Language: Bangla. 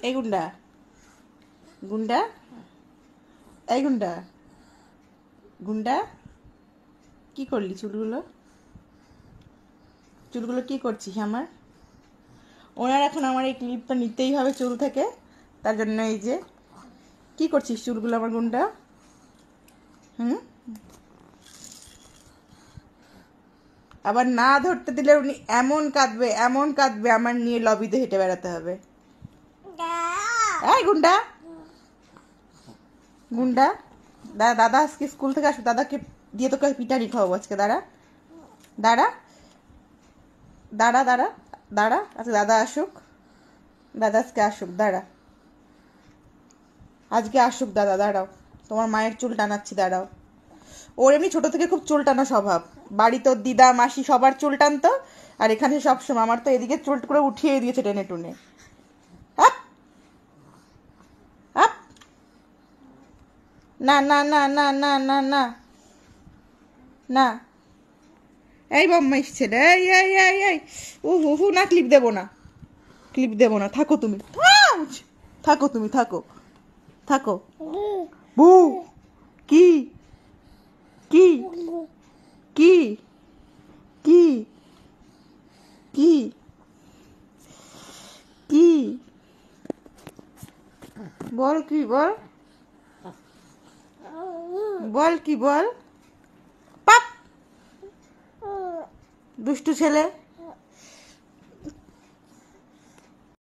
এই গুন্ডা গুন্ডা এই গুন্ডা গুন্ডা কি করলি চুলগুলো চুলগুলো কি করছিস আমার? ওনার এখন আমার এই ক্লিপটা নিতেই হবে চুল থেকে, তার জন্য এই যে কি করছিস চুলগুলো আমার গুন্ডা? হুম, আবার না ধরতে দিলে উনি এমন কাঁদবে আমার নিয়ে লবিতে হেঁটে বেড়াতে হবে। এই গুন্ডা গুন্ডা দাদা আজকে স্কুল থেকে আসবে, দাদাকে দিয়ে তোকে পিটারি খাওয়াবো আজকে। দাঁড়া দাঁড়া দাঁড়া দাঁড়া দাঁড়া আজকে দাদা আসুক, দাদা আজকে আসুক, দাঁড়া আজকে আসুক দাদা, দাঁড়াও তোমার মায়ের চুল টানাচ্ছি, দাঁড়াও। ওর এমনি ছোট থেকে খুব চুল টানা স্বভাব, বাড়ি তোর দিদা মাসি সবার চুল টানতো, আর এখানে সবসময় আমার তো এদিকে চুল করে উঠিয়ে দিয়েছে টেনে টুনে। আপ আপ না না না না না না না না, এই বম্মাইশ ছেলে, এই এই এই এই হু না, ক্লিপ দেবো না, ক্লিপ দেবো না, থাকো তুমি, থাকো তুমি, থাকো থাকো। বু কি কি কি কি কি কি বল, কি বল, বল কি বল, পাপ দুষ্টু ছেলে।